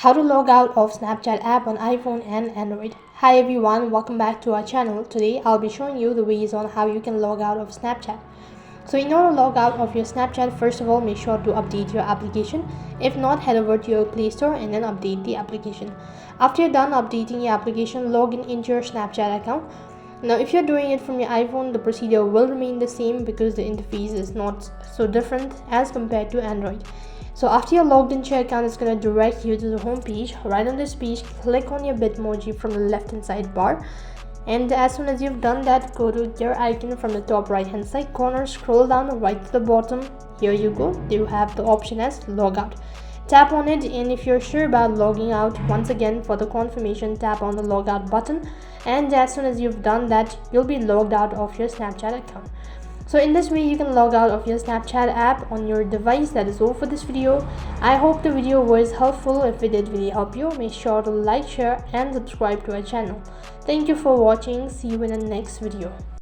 How to log out of Snapchat app on iPhone and Android. Hi everyone, welcome back to our channel. Today I'll be showing you the ways on how you can log out of Snapchat. So in order to log out of your Snapchat, first of all, make sure to update your application. If not, head over to your Play Store and then update the application. After you're done updating your application, log in into your Snapchat account. Now if you're doing it from your iPhone, the procedure will remain the same because the interface is not so different as compared to Android. So after you're logged into your account, it's going to direct you to the home page. Right on this page, click on your Bitmoji from the left hand side bar, and as soon as you've done that, go to your icon from the top right hand side corner, scroll down right to the bottom. Here you go, you have the option as logout. Tap on it, and if you're sure about logging out, once again for the confirmation, tap on the logout button, and as soon as you've done that, you'll be logged out of your Snapchat account. So in this way, you can log out of your Snapchat app on your device. That is all for this video. I hope the video was helpful. If it did really help you, make sure to like, share and subscribe to our channel. Thank you for watching. See you in the next video.